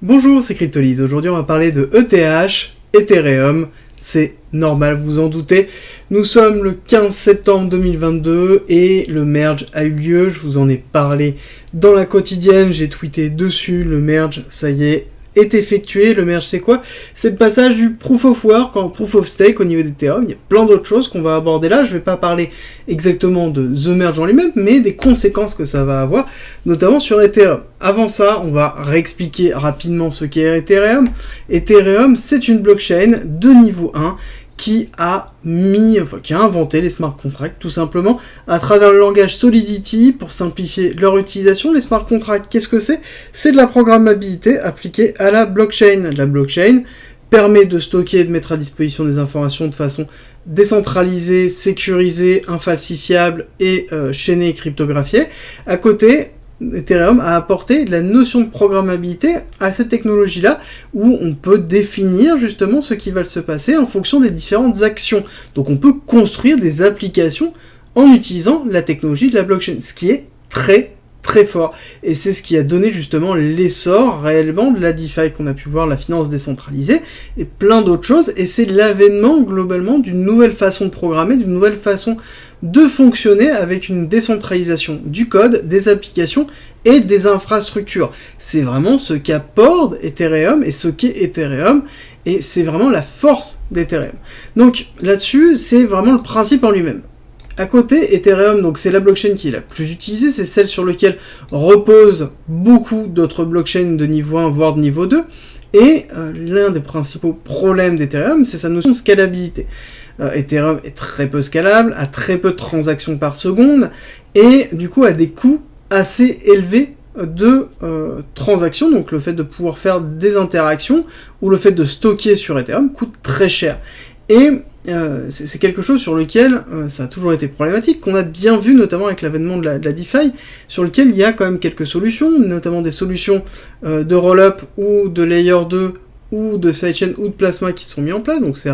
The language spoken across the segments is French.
Bonjour, c'est Cryptolyse. Aujourd'hui, on va parler de ETH, Ethereum. C'est normal, vous en doutez. Nous sommes le 15 septembre 2022 et le merge a eu lieu. Je vous en ai parlé dans la quotidienne, j'ai tweeté dessus. Le merge, ça y est effectué. Le merge, c'est quoi? C'est le passage du Proof of Work en Proof of Stake au niveau d'Ethereum. Il y a plein d'autres choses qu'on va aborder là. Je ne vais pas parler exactement de The Merge en lui-même, mais des conséquences que ça va avoir, notamment sur Ethereum. Avant ça, on va réexpliquer rapidement ce qu'est Ethereum. Ethereum, c'est une blockchain de niveau 1 qui a inventé les smart contracts, tout simplement, à travers le langage Solidity, pour simplifier leur utilisation. Les smart contracts, qu'est-ce que c'est? C'est de la programmabilité appliquée à la blockchain. La blockchain permet de stocker et de mettre à disposition des informations de façon décentralisée, sécurisée, infalsifiable et chaînée et cryptographiée. À côté, Ethereum a apporté la notion de programmabilité à cette technologie-là, où on peut définir justement ce qui va se passer en fonction des différentes actions. Donc on peut construire des applications en utilisant la technologie de la blockchain, ce qui est très fort. Et c'est ce qui a donné justement l'essor réellement de la DeFi qu'on a pu voir, la finance décentralisée, et plein d'autres choses. Et c'est l'avènement globalement d'une nouvelle façon de programmer, d'une nouvelle façon de fonctionner avec une décentralisation du code, des applications et des infrastructures. C'est vraiment ce qu'apporte Ethereum et ce qu'est Ethereum, et c'est vraiment la force d'Ethereum. Donc là-dessus, c'est vraiment le principe en lui-même. À côté, Ethereum, donc c'est la blockchain qui est la plus utilisée, c'est celle sur laquelle reposent beaucoup d'autres blockchains de niveau 1, voire de niveau 2, et l'un des principaux problèmes d'Ethereum, c'est sa notion de scalabilité. Ethereum est très peu scalable, a très peu de transactions par seconde, et du coup a des coûts assez élevés de transactions, donc le fait de pouvoir faire des interactions, ou le fait de stocker sur Ethereum coûte très cher. Et c'est quelque chose sur lequel ça a toujours été problématique, qu'on a bien vu notamment avec l'avènement de la DeFi, sur lequel il y a quand même quelques solutions, notamment des solutions de roll-up ou de layer 2 ou de sidechain ou de plasma qui sont mis en place, donc c'est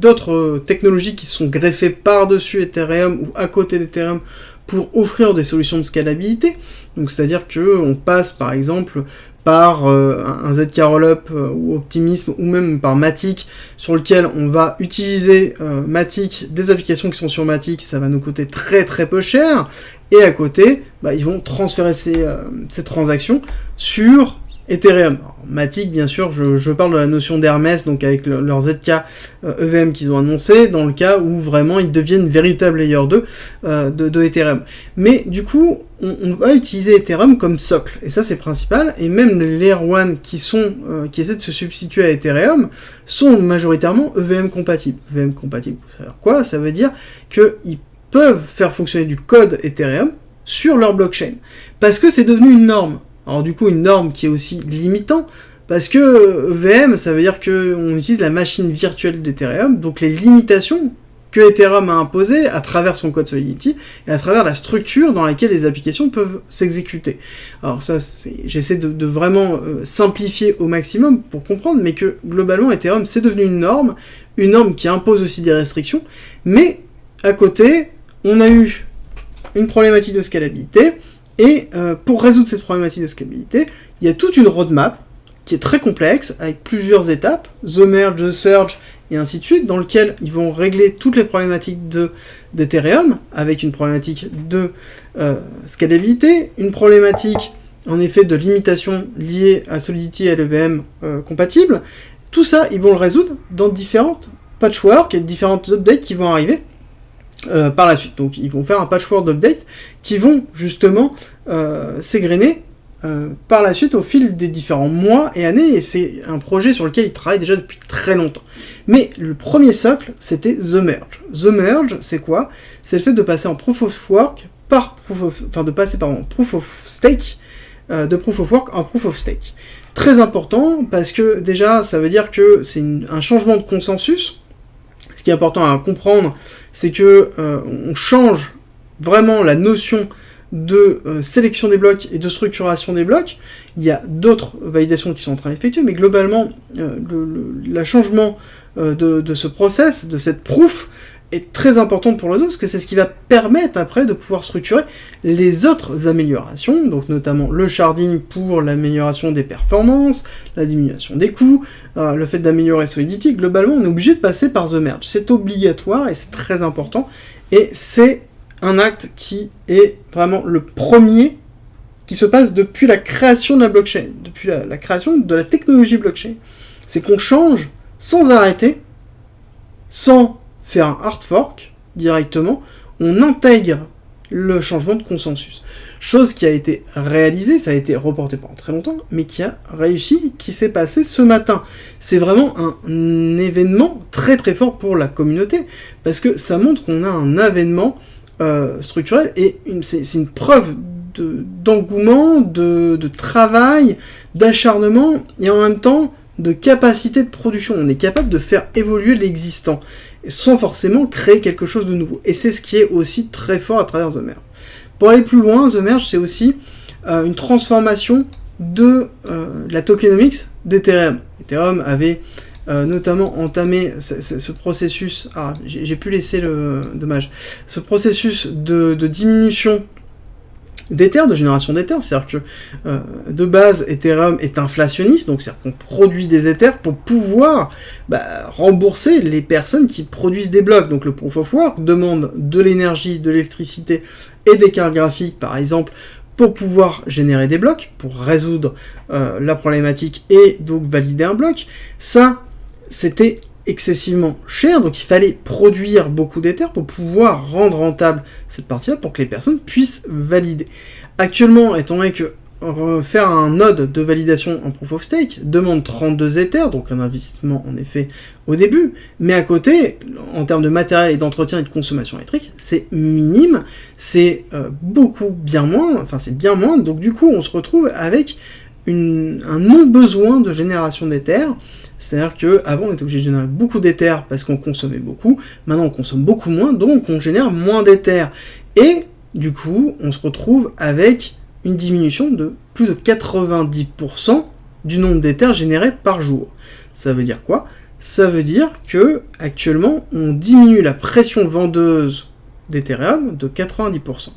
d'autres technologies qui sont greffées par-dessus Ethereum ou à côté d'Ethereum pour offrir des solutions de scalabilité. Donc c'est-à-dire qu'on passe par exemple par un ZK Rollup ou Optimism, ou même par Matic, sur lequel on va utiliser Matic, des applications qui sont sur Matic, ça va nous coûter très peu cher, et à côté, ils vont transférer ces transactions sur Ethereum. Alors, Matic, bien sûr, je parle de la notion d'Hermès, donc avec leur ZK EVM qu'ils ont annoncé, dans le cas où vraiment ils deviennent véritable layer 2 de Ethereum. Mais du coup, on va utiliser Ethereum comme socle, et ça c'est principal, et même les layer 1 qui essaient de se substituer à Ethereum sont majoritairement EVM compatibles. EVM compatible, ça veut dire quoi? Ça veut dire qu'ils peuvent faire fonctionner du code Ethereum sur leur blockchain, parce que c'est devenu une norme. Alors du coup, une norme qui est aussi limitant, parce que EVM, ça veut dire qu'on utilise la machine virtuelle d'Ethereum, donc les limitations que Ethereum a imposées à travers son code Solidity, et à travers la structure dans laquelle les applications peuvent s'exécuter. Alors ça, j'essaie de vraiment simplifier au maximum pour comprendre, mais que globalement, Ethereum, c'est devenu une norme qui impose aussi des restrictions, mais à côté, on a eu une problématique de scalabilité. Et pour résoudre cette problématique de scalabilité, il y a toute une roadmap qui est très complexe, avec plusieurs étapes, The Merge, The Surge, et ainsi de suite, dans lequel ils vont régler toutes les problématiques d'Ethereum, avec une problématique de scalabilité, une problématique en effet de limitation liée à Solidity et à l'EVM compatible. Tout ça, ils vont le résoudre dans différentes patchworks et différentes updates qui vont arriver par la suite. Donc ils vont faire un patchwork d'update qui vont justement s'égrener par la suite au fil des différents mois et années, et c'est un projet sur lequel ils travaillent déjà depuis très longtemps. Mais le premier socle, c'était The Merge. The Merge, c'est quoi? C'est le fait de passer en Proof of Work Proof of Stake, de Proof of Work en Proof of Stake. Très important, parce que déjà, ça veut dire que c'est un changement de consensus. Ce qui est important à comprendre, c'est que on change vraiment la notion de sélection des blocs et de structuration des blocs. Il y a d'autres validations qui sont en train d'effectuer, mais globalement, le changement de ce process, de cette proof, est très importante pour le réseau, parce que c'est ce qui va permettre après de pouvoir structurer les autres améliorations, donc notamment le sharding pour l'amélioration des performances, la diminution des coûts, le fait d'améliorer Solidity. Globalement, on est obligé de passer par The Merge. C'est obligatoire et c'est très important, et c'est un acte qui est vraiment le premier qui se passe depuis la création de la blockchain, depuis la création de la technologie blockchain. C'est qu'on change sans arrêter, sans faire un hard fork directement, on intègre le changement de consensus. Chose qui a été réalisée, ça a été reporté pendant très longtemps, mais qui a réussi, qui s'est passé ce matin. C'est vraiment un événement très très fort pour la communauté, parce que ça montre qu'on a un avènement structurel, et c'est une preuve d'engouement, de travail, d'acharnement, et en même temps de capacité de production. On est capable de faire évoluer l'existant, sans forcément créer quelque chose de nouveau. Et c'est ce qui est aussi très fort à travers The Merge. Pour aller plus loin, The Merge, c'est aussi une transformation de la tokenomics d'Ethereum. Ethereum avait notamment entamé ce processus, j'ai pu laisser dommage, ce processus de diminution d'Ether, de génération d'Ether, c'est-à-dire que de base Ethereum est inflationniste, donc c'est-à-dire qu'on produit des Ethers pour pouvoir rembourser les personnes qui produisent des blocs. Donc le Proof of Work demande de l'énergie, de l'électricité et des cartes graphiques par exemple pour pouvoir générer des blocs, pour résoudre la problématique et donc valider un bloc. Ça, c'était excessivement cher, donc il fallait produire beaucoup d'Ether pour pouvoir rendre rentable cette partie-là, pour que les personnes puissent valider. Actuellement, étant donné que faire un node de validation en Proof of Stake demande 32 Ethers, donc un investissement en effet au début, mais à côté, en termes de matériel et d'entretien et de consommation électrique, c'est minime, c'est bien moins, donc du coup on se retrouve avec un non-besoin de génération d'Ethers. C'est-à-dire qu'avant on était obligé de générer beaucoup d'Ethers parce qu'on consommait beaucoup, maintenant on consomme beaucoup moins, donc on génère moins d'Ethers. Et du coup, on se retrouve avec une diminution de plus de 90% du nombre d'Ethers générés par jour. Ça veut dire quoi ? Ça veut dire que actuellement on diminue la pression vendeuse d'Ethereum de 90%.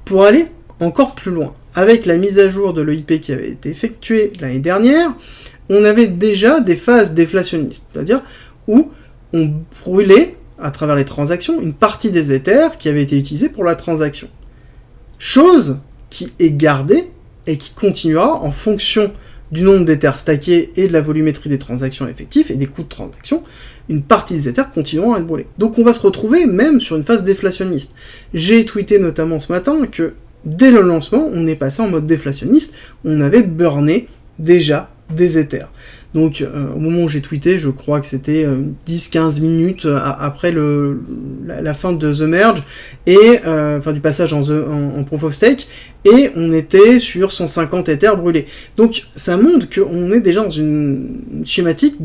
Pour aller encore plus loin, avec la mise à jour de l'EIP qui avait été effectuée l'année dernière, on avait déjà des phases déflationnistes, c'est-à-dire où on brûlait, à travers les transactions, une partie des Ethers qui avaient été utilisés pour la transaction. Chose qui est gardée et qui continuera en fonction du nombre d'Ethers stackés et de la volumétrie des transactions effectives et des coûts de transaction. Une partie des Ethers continueront à être brûlés. Donc on va se retrouver même sur une phase déflationniste. J'ai tweeté notamment ce matin que dès le lancement, on est passé en mode déflationniste, on avait burné déjà des Ethers. Donc au moment où j'ai tweeté, je crois que c'était 10-15 minutes après la fin de The Merge, et du passage en Proof of Stake, et on était sur 150 Ethers brûlés. Donc ça montre qu'on est déjà dans une schématique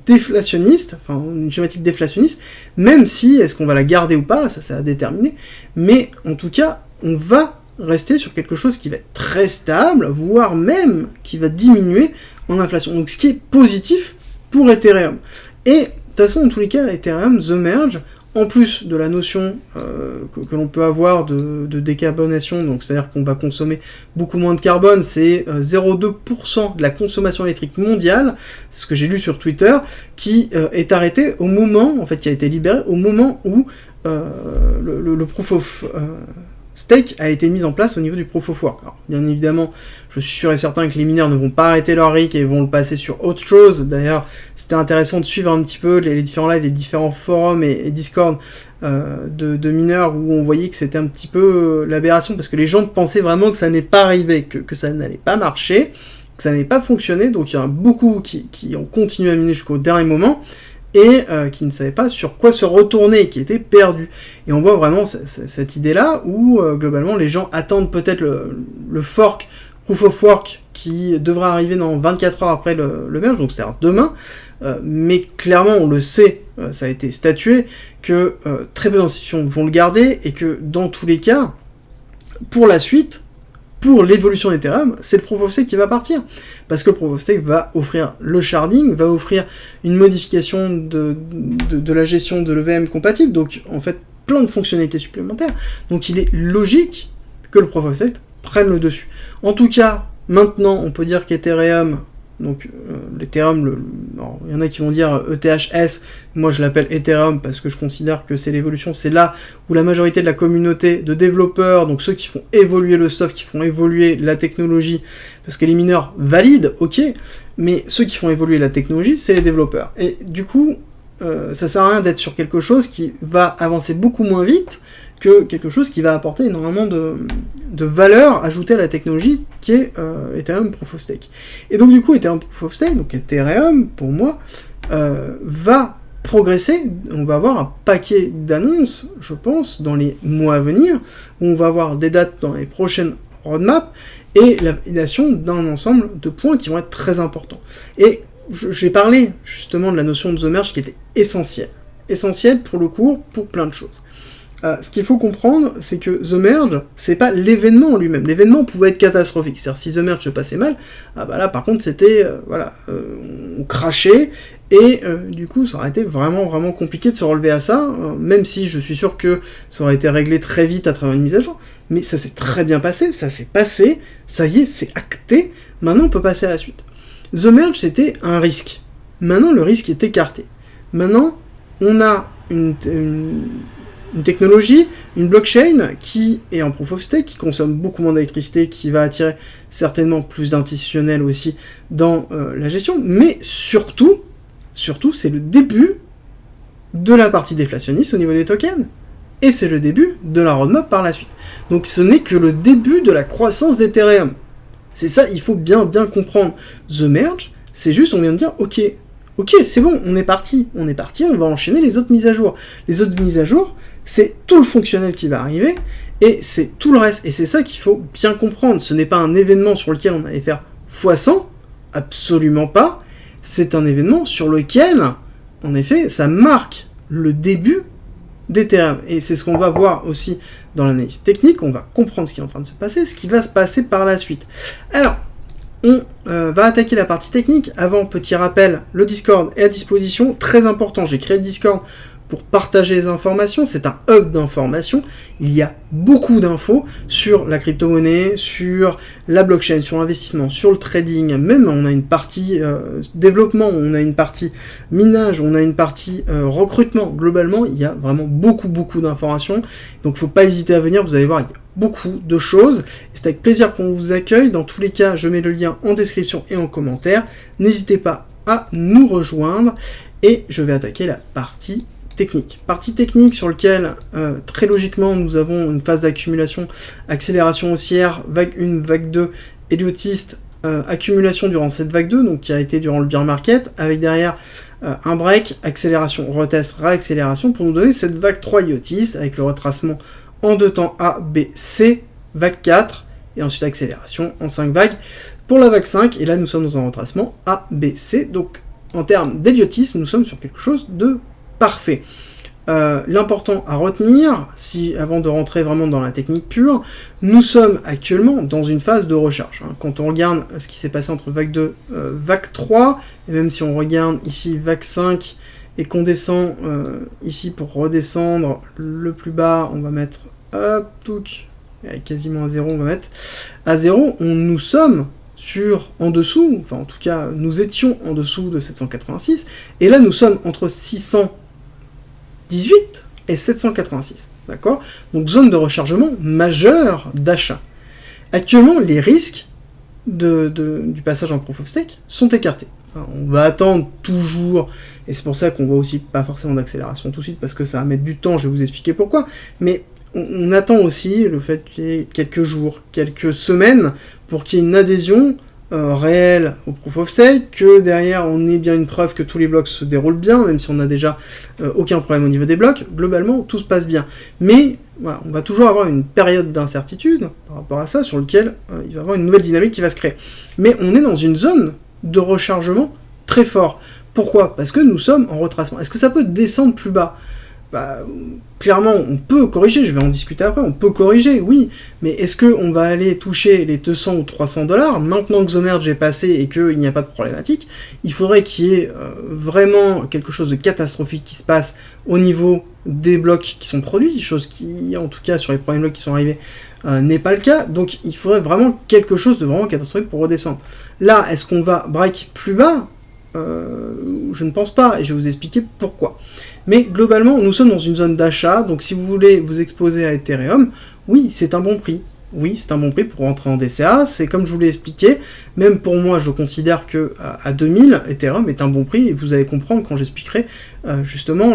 déflationniste, une schématique déflationniste, même si, est-ce qu'on va la garder ou pas, ça c'est à déterminer, mais en tout cas, on va rester sur quelque chose qui va être très stable, voire même qui va diminuer en inflation. Donc ce qui est positif pour Ethereum. Et de toute façon, dans tous les cas, Ethereum, The Merge, en plus de la notion que l'on peut avoir de décarbonation, donc c'est-à-dire qu'on va consommer beaucoup moins de carbone, c'est 0,2% de la consommation électrique mondiale, c'est ce que j'ai lu sur Twitter, qui est arrêté au moment, en fait, qui a été libéré au moment où le Proof of Stake a été mise en place au niveau du Proof of Work. Alors, bien évidemment, je suis sûr et certain que les mineurs ne vont pas arrêter leur rig et vont le passer sur autre chose. D'ailleurs, c'était intéressant de suivre un petit peu les différents lives, les différents forums et Discord de mineurs où on voyait que c'était un petit peu l'aberration, parce que les gens pensaient vraiment que ça n'allait pas arriver, que ça n'allait pas marcher, que ça n'allait pas fonctionner. Donc il y en a beaucoup qui ont continué à miner jusqu'au dernier moment, et qui ne savaient pas sur quoi se retourner, qui étaient perdus. Et on voit vraiment cette idée-là, où globalement les gens attendent peut-être le fork Proof of Work, qui devra arriver dans 24 heures après le merge, donc c'est-à-dire demain, mais clairement on le sait, ça a été statué, que très peu d'institutions vont le garder, et que dans tous les cas, pour la suite, pour l'évolution d'Ethereum, c'est le Proof of Stake qui va partir. Parce que le Proof of Stake va offrir le sharding, va offrir une modification de la gestion de l'EVM compatible, donc en fait plein de fonctionnalités supplémentaires. Donc il est logique que le Proof of Stake prenne le dessus. En tout cas, maintenant, on peut dire qu'Ethereum, donc l'Ethereum, il y en a qui vont dire ETHS, moi je l'appelle Ethereum parce que je considère que c'est l'évolution, c'est là où la majorité de la communauté de développeurs, donc ceux qui font évoluer le soft, qui font évoluer la technologie, parce que les mineurs valident, ok, mais ceux qui font évoluer la technologie, c'est les développeurs. Et du coup, ça sert à rien d'être sur quelque chose qui va avancer beaucoup moins vite que quelque chose qui va apporter énormément de valeur ajoutée à la technologie qui est Ethereum Proof of Stake. Et donc du coup, Ethereum Proof of Stake, donc Ethereum, pour moi, va progresser. On va avoir un paquet d'annonces, je pense, dans les mois à venir, où on va avoir des dates dans les prochaines roadmaps, et la validation d'un ensemble de points qui vont être très importants. Et j'ai parlé justement de la notion de The Merge qui était essentielle. Essentielle pour le cours, pour plein de choses. Ce qu'il faut comprendre, c'est que The Merge, c'est pas l'événement en lui-même. L'événement pouvait être catastrophique. C'est-à-dire, si The Merge se passait mal, là, par contre, c'était, on crachait, et du coup, ça aurait été vraiment, vraiment compliqué de se relever à ça, même si je suis sûr que ça aurait été réglé très vite à travers une mise à jour. Mais ça s'est très bien passé, ça s'est passé, ça y est, c'est acté, maintenant on peut passer à la suite. The Merge, c'était un risque. Maintenant, le risque est écarté. Maintenant, on a une technologie, une blockchain qui est en proof of stake, qui consomme beaucoup moins d'électricité, qui va attirer certainement plus d'institutionnels aussi dans la gestion, mais surtout, c'est le début de la partie déflationniste au niveau des tokens, et c'est le début de la roadmap par la suite. Donc ce n'est que le début de la croissance d'Ethereum. C'est ça, il faut bien comprendre. The Merge, c'est juste, on vient de dire, ok, c'est bon, on est parti, on va enchaîner les autres mises à jour. Les autres mises à jour, c'est tout le fonctionnel qui va arriver, et c'est tout le reste. Et c'est ça qu'il faut bien comprendre. Ce n'est pas un événement sur lequel on allait faire x100, absolument pas. C'est un événement sur lequel, en effet, ça marque le début d'Ethereum. Et c'est ce qu'on va voir aussi dans l'analyse technique, on va comprendre ce qui est en train de se passer, ce qui va se passer par la suite. Alors, on va attaquer la partie technique. Avant, petit rappel, le Discord est à disposition, très important, j'ai créé le Discord pour partager les informations, c'est un hub d'informations, il y a beaucoup d'infos sur la crypto-monnaie, sur la blockchain, sur l'investissement, sur le trading, même on a une partie développement, on a une partie minage, on a une partie recrutement, globalement il y a vraiment beaucoup d'informations, donc faut pas hésiter à venir, vous allez voir, il y a beaucoup de choses, et c'est avec plaisir qu'on vous accueille. Dans tous les cas, je mets le lien en description et en commentaire, n'hésitez pas à nous rejoindre, et je vais attaquer la partie technique. Partie technique sur laquelle, très logiquement, nous avons une phase d'accumulation, accélération haussière, vague 1, vague 2, héliotiste, accumulation durant cette vague 2, donc qui a été durant le bear market, avec derrière un break, accélération, retest, réaccélération, pour nous donner cette vague 3 héliotiste, avec le retracement en 2 temps A, B, C, vague 4, et ensuite accélération en 5 vagues pour la vague 5, et là nous sommes dans un retracement A, B, C, donc en termes d'héliotisme, nous sommes sur quelque chose de parfait. L'important à retenir, avant de rentrer vraiment dans la technique pure, nous sommes actuellement dans une phase de recharge. Quand on regarde ce qui s'est passé entre vague 2, vague 3, et même si on regarde ici vague 5, et qu'on descend ici pour redescendre le plus bas, on va mettre quasiment à 0, on va mettre à 0, nous sommes en dessous, enfin en tout cas nous étions en dessous de 786, et là nous sommes entre 618 et 786, d'accord? Donc zone de rechargement majeure d'achat. Actuellement, les risques du passage en Proof of Stake sont écartés. Enfin, on va attendre toujours, et c'est pour ça qu'on voit aussi pas forcément d'accélération tout de suite, parce que ça va mettre du temps, je vais vous expliquer pourquoi, mais on attend aussi le fait qu'il y ait quelques jours, quelques semaines, pour qu'il y ait une adhésion réelle au Proof of Stake, que derrière on ait bien une preuve que tous les blocs se déroulent bien, même si on n'a déjà aucun problème au niveau des blocs, globalement tout se passe bien. Mais voilà, on va toujours avoir une période d'incertitude par rapport à ça, sur lequel il va y avoir une nouvelle dynamique qui va se créer. Mais on est dans une zone de rechargement très fort. Pourquoi? Parce que nous sommes en retracement. Est-ce que ça peut descendre plus bas? bah, clairement, on peut corriger, je vais en discuter après, on peut corriger, oui, mais est-ce qu'on va aller toucher les 200 ou 300 $, maintenant que The Merge est passé et qu'il n'y a pas de problématique? Il faudrait qu'il y ait vraiment quelque chose de catastrophique qui se passe au niveau des blocs qui sont produits, chose qui, en tout cas, sur les premiers blocs qui sont arrivés, n'est pas le cas, donc il faudrait vraiment quelque chose de vraiment catastrophique pour redescendre. Là, est-ce qu'on va break plus bas? Je ne pense pas, et je vais vous expliquer pourquoi. Mais globalement, nous sommes dans une zone d'achat, donc si vous voulez vous exposer à Ethereum, oui, c'est un bon prix. Oui, c'est un bon prix pour rentrer en DCA, c'est comme je vous l'ai expliqué, même pour moi, je considère que à 2000, Ethereum est un bon prix, et vous allez comprendre quand j'expliquerai justement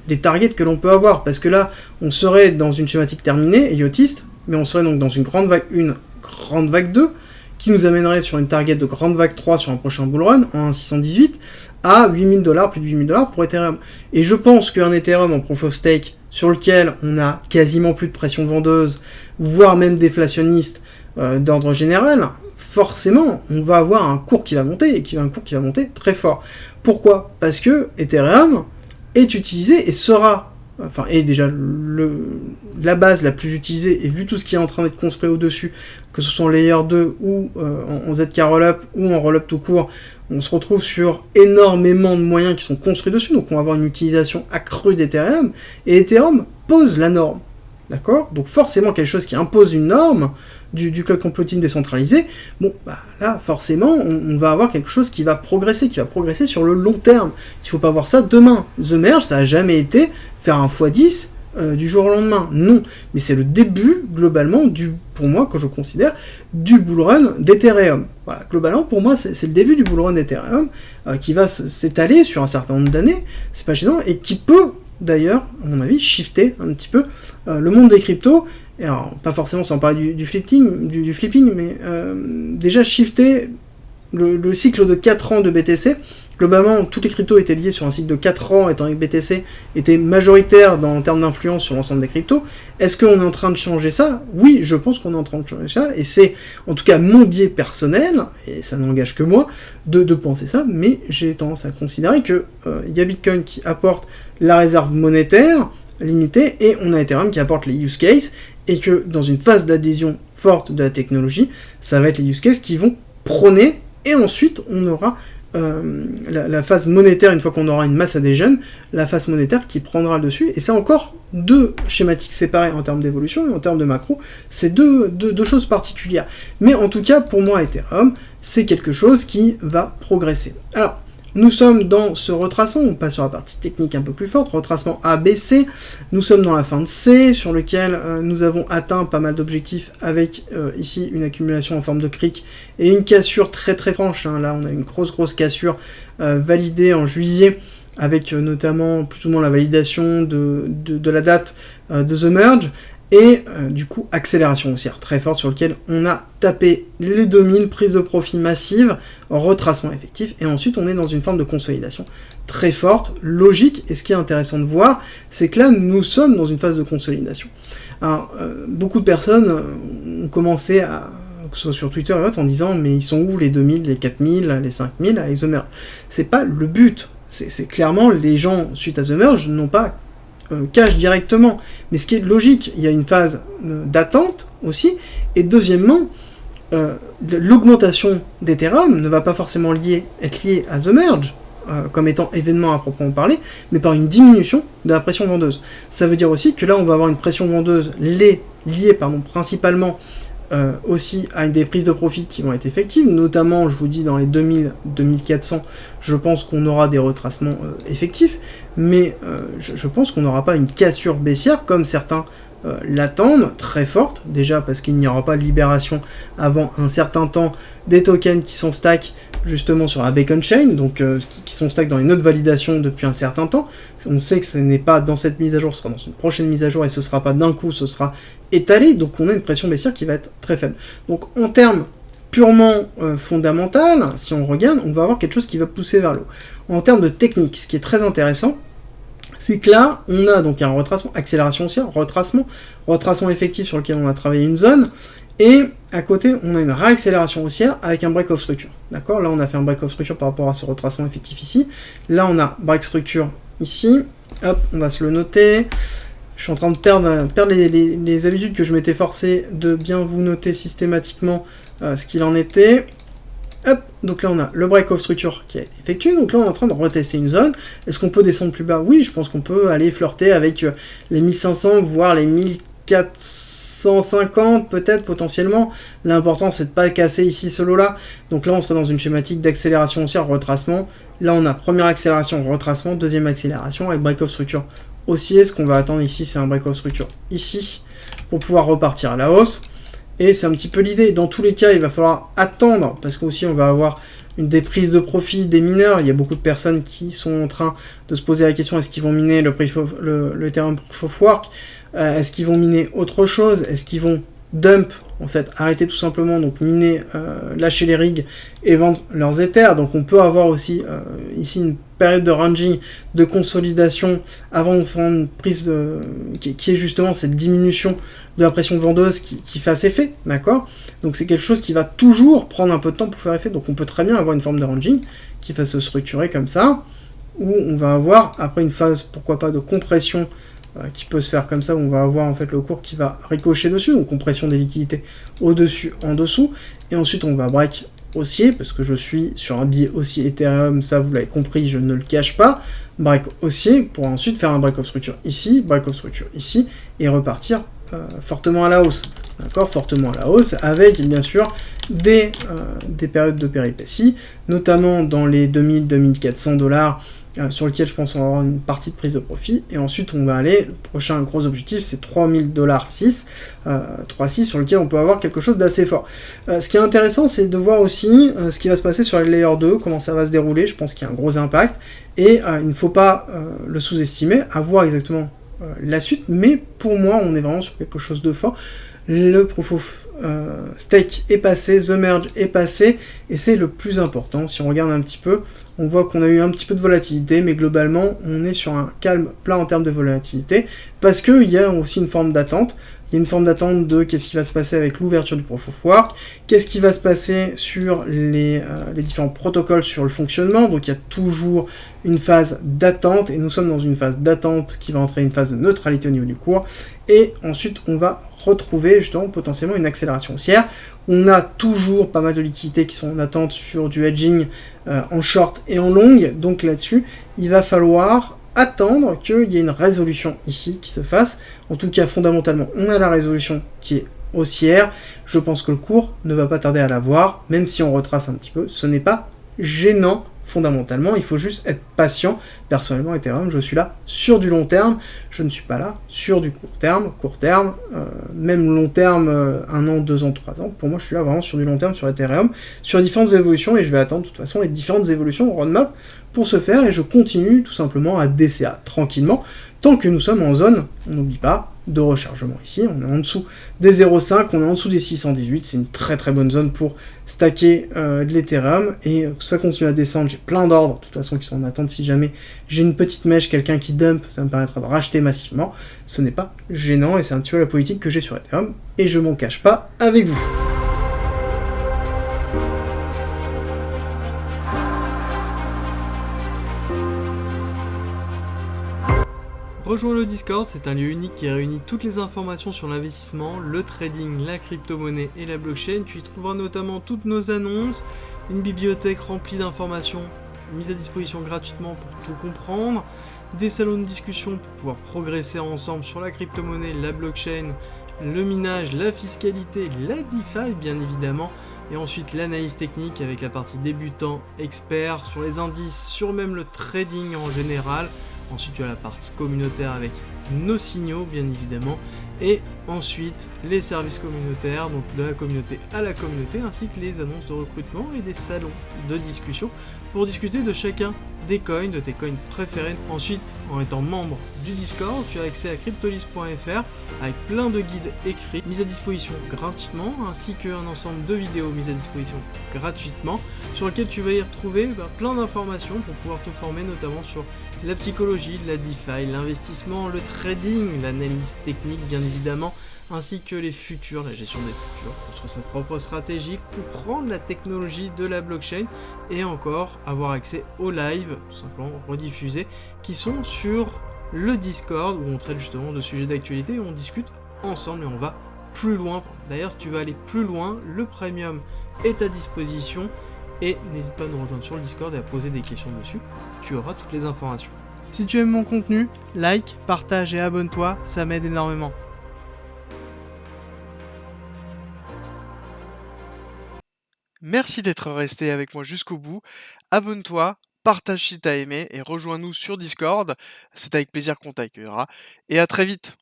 les targets que l'on peut avoir, parce que là, on serait dans une schématique terminée, éliotiste, mais on serait donc dans une grande vague 1, grande vague 2, qui nous amènerait sur une target de grande vague 3 sur un prochain bullrun, en 618, à 8000 $, plus de 8000 $ pour Ethereum. Et je pense qu'un Ethereum en Proof of Stake, sur lequel on a quasiment plus de pression vendeuse, voire même déflationniste d'ordre général, forcément, on va avoir un cours qui va monter, et un cours qui va monter très fort. Pourquoi? Parce que Ethereum est utilisé et sera, enfin, est déjà la base la plus utilisée, et vu tout ce qui est en train d'être construit au-dessus, que ce soit en Layer 2 ou en ZK Rollup ou en Rollup tout court, on se retrouve sur énormément de moyens qui sont construits dessus, donc on va avoir une utilisation accrue d'Ethereum, et Ethereum pose la norme, d'accord? Donc forcément quelque chose qui impose une norme du cloud computing décentralisé, bon, bah là, forcément, on va avoir quelque chose qui va progresser sur le long terme. Il ne faut pas voir ça demain. The Merge, ça n'a jamais été faire un x10 du jour au lendemain, non, mais c'est le début, globalement, pour moi, que je considère, du bullrun d'Ethereum. Voilà, globalement, pour moi, c'est le début du bullrun d'Ethereum, qui va s'étaler sur un certain nombre d'années, c'est pas gênant, et qui peut, d'ailleurs, à mon avis, shifter un petit peu le monde des cryptos, et alors, pas forcément sans parler du flipping, mais déjà shifter le cycle de 4 ans de BTC. Globalement, toutes les cryptos étaient liées sur un cycle de 4 ans, étant donné que BTC était majoritaire en termes d'influence sur l'ensemble des cryptos. Est-ce qu'on est en train de changer ça? Oui, je pense qu'on est en train de changer ça, et c'est en tout cas mon biais personnel, et ça n'engage que moi, de penser ça, mais j'ai tendance à considérer que y a Bitcoin qui apporte la réserve monétaire limitée, et on a Ethereum qui apporte les use cases, et que dans une phase d'adhésion forte de la technologie, ça va être les use cases qui vont prôner, et ensuite on aura la phase monétaire, une fois qu'on aura une masse adhésion, la phase monétaire qui prendra le dessus, et c'est encore deux schématiques séparées en termes d'évolution et en termes de macro, c'est deux choses particulières. Mais en tout cas, pour moi, Ethereum, c'est quelque chose qui va progresser. Alors, nous sommes dans ce retracement, on passe sur la partie technique un peu plus forte, retracement ABC, nous sommes dans la fin de C, sur lequel nous avons atteint pas mal d'objectifs avec ici une accumulation en forme de cric et une cassure très très franche, hein. Là on a une grosse cassure validée en juillet, avec notamment plus ou moins la validation de la date de The Merge, et du coup accélération haussière très forte sur lequel on a tapé les 2000, prise de profit massive, retracement effectif, et ensuite on est dans une forme de consolidation très forte, logique, et ce qui est intéressant de voir, c'est que là nous sommes dans une phase de consolidation. Alors, beaucoup de personnes ont commencé à, que ce soit sur Twitter et autres, en disant mais ils sont où les 2000, les 4000, les 5000 avec The Merge? C'est pas le but, c'est clairement les gens suite à The Merge n'ont pas cash directement, mais ce qui est logique, il y a une phase d'attente aussi, et deuxièmement, l'augmentation d'Ethereum ne va pas forcément être liée à The Merge, comme étant événement à proprement parler, mais par une diminution de la pression vendeuse. Ça veut dire aussi que là, on va avoir une pression vendeuse liée principalement aussi à des prises de profit qui vont être effectives, notamment, je vous dis, dans les 2000, 2400, je pense qu'on aura des retracements effectifs, mais je pense qu'on n'aura pas une cassure baissière comme certains l'attendent, très forte, déjà parce qu'il n'y aura pas de libération avant un certain temps des tokens qui sont stack justement sur la Beacon Chain, donc qui sont stack dans les nodes validation depuis un certain temps. On sait que ce n'est pas dans cette mise à jour, ce sera dans une prochaine mise à jour, et ce sera pas d'un coup, ce sera étalé, donc on a une pression baissière qui va être très faible. Donc en termes purement fondamental, si on regarde, on va avoir quelque chose qui va pousser vers le haut. En termes de technique, ce qui est très intéressant, c'est que là, on a donc un retracement, accélération haussière, retracement effectif sur lequel on a travaillé une zone, et à côté, on a une réaccélération haussière avec un break of structure. D'accord? Là, on a fait un break of structure par rapport à ce retracement effectif ici. Là, on a break structure ici. Hop, on va se le noter. Je suis en train de perdre les habitudes que je m'étais forcé de bien vous noter systématiquement ce qu'il en était. Hop, donc là on a le break-off structure qui a été effectué, donc là on est en train de retester une zone. Est-ce qu'on peut descendre plus bas? Oui, je pense qu'on peut aller flirter avec les 1500, voire les 1450 peut-être potentiellement. L'important c'est de pas casser ici ce lot-là. Donc là on serait dans une schématique d'accélération haussière, retracement. Là on a première accélération, retracement, deuxième accélération avec break-off structure haussier. Ce qu'on va attendre ici c'est un break-off structure ici pour pouvoir repartir à la hausse. Et c'est un petit peu l'idée. Dans tous les cas, il va falloir attendre, parce qu'aussi on va avoir une déprise de profit des mineurs. Il y a beaucoup de personnes qui sont en train de se poser la question, est-ce qu'ils vont miner le Ethereum Proof of Work? Est-ce qu'ils vont miner autre chose? Est-ce qu'ils vont dump, en fait, arrêter tout simplement, donc miner, lâcher les rigs et vendre leurs Ethers? Donc on peut avoir aussi ici une période de ranging, de consolidation, avant de faire une prise qui est justement cette diminution de la pression vendeuse qui fasse effet, d'accord? Donc c'est quelque chose qui va toujours prendre un peu de temps pour faire effet, donc on peut très bien avoir une forme de ranging qui va se structurer comme ça, où on va avoir, après une phase, pourquoi pas, de compression qui peut se faire comme ça, où on va avoir en fait le cours qui va ricocher dessus, donc compression des liquidités au-dessus, en dessous, et ensuite on va break haussier, parce que je suis sur un biais haussier Ethereum, ça vous l'avez compris, je ne le cache pas, break haussier, pour ensuite faire un break of structure ici, et repartir fortement à la hausse, d'accord, fortement à la hausse, avec bien sûr des périodes de péripéties, notamment dans les 2000-2400 $, sur lequel je pense qu'on va avoir une partie de prise de profit, et ensuite on va aller, le prochain gros objectif c'est 3000 $ 6, 3,6, sur lequel on peut avoir quelque chose d'assez fort. Ce qui est intéressant c'est de voir aussi ce qui va se passer sur les layer 2, comment ça va se dérouler, je pense qu'il y a un gros impact, et il ne faut pas le sous-estimer, à voir exactement la suite, mais pour moi on est vraiment sur quelque chose de fort. Le Proof of Stake est passé, The Merge est passé, et c'est le plus important. Si on regarde un petit peu, on voit qu'on a eu un petit peu de volatilité, mais globalement, on est sur un calme plat en termes de volatilité, parce qu'il y a aussi une forme d'attente. Il y a une forme d'attente de qu'est-ce qui va se passer avec l'ouverture du Proof of Work, qu'est-ce qui va se passer sur les différents protocoles sur le fonctionnement, donc il y a toujours une phase d'attente, et nous sommes dans une phase d'attente qui va entrer une phase de neutralité au niveau du cours, et ensuite on va retrouver justement potentiellement une accélération haussière. On a toujours pas mal de liquidités qui sont en attente sur du hedging en short et en long, donc là-dessus il va falloir attendre qu'il y ait une résolution ici qui se fasse. En tout cas, fondamentalement, on a la résolution qui est haussière. Je pense que le cours ne va pas tarder à la voir, même si on retrace un petit peu. Ce n'est pas gênant fondamentalement, il faut juste être patient. Personnellement, Ethereum, je suis là sur du long terme, je ne suis pas là sur du court terme, même long terme, 1 an, 2 ans, 3 ans. Pour moi, je suis là vraiment sur du long terme sur Ethereum, sur différentes évolutions, et je vais attendre de toute façon les différentes évolutions au roadmap pour ce faire, et je continue tout simplement à DCA tranquillement, tant que nous sommes en zone, on n'oublie pas, de rechargement ici, on est en dessous des 0,5, on est en dessous des 618, c'est une très très bonne zone pour stacker de l'Ethereum, et ça continue à descendre, j'ai plein d'ordres, de toute façon qui sont en attente, si jamais j'ai une petite mèche, quelqu'un qui dump, ça me permettra de racheter massivement, ce n'est pas gênant, et c'est un petit peu la politique que j'ai sur Ethereum, et je m'en cache pas avec vous. Rejoins le Discord, c'est un lieu unique qui réunit toutes les informations sur l'investissement, le trading, la crypto-monnaie et la blockchain. Tu y trouveras notamment toutes nos annonces, une bibliothèque remplie d'informations mises à disposition gratuitement pour tout comprendre, des salons de discussion pour pouvoir progresser ensemble sur la crypto-monnaie, la blockchain, le minage, la fiscalité, la DeFi bien évidemment, et ensuite l'analyse technique avec la partie débutant, expert, sur les indices, sur même le trading en général. Ensuite, tu as la partie communautaire avec nos signaux, bien évidemment. Et ensuite, les services communautaires, donc de la communauté à la communauté, ainsi que les annonces de recrutement et des salons de discussion pour discuter de chacun des coins, de tes coins préférés. Ensuite, en étant membre du Discord, tu as accès à cryptolist.fr avec plein de guides écrits mis à disposition gratuitement, ainsi qu'un ensemble de vidéos mises à disposition gratuitement, sur lesquelles tu vas y retrouver plein d'informations pour pouvoir te former notamment sur la psychologie, la DeFi, l'investissement, le trading, l'analyse technique bien évidemment, ainsi que les futurs, la gestion des futurs, construire sa propre stratégie, comprendre la technologie de la blockchain et encore avoir accès aux lives, tout simplement rediffusés, qui sont sur le Discord où on traite justement de sujets d'actualité et on discute ensemble et on va plus loin. D'ailleurs, si tu veux aller plus loin, le premium est à disposition et n'hésite pas à nous rejoindre sur le Discord et à poser des questions dessus, tu auras toutes les informations. Si tu aimes mon contenu, like, partage et abonne-toi, ça m'aide énormément. Merci d'être resté avec moi jusqu'au bout. Abonne-toi, partage si t'as aimé et rejoins-nous sur Discord. C'est avec plaisir qu'on t'accueillera. Et à très vite.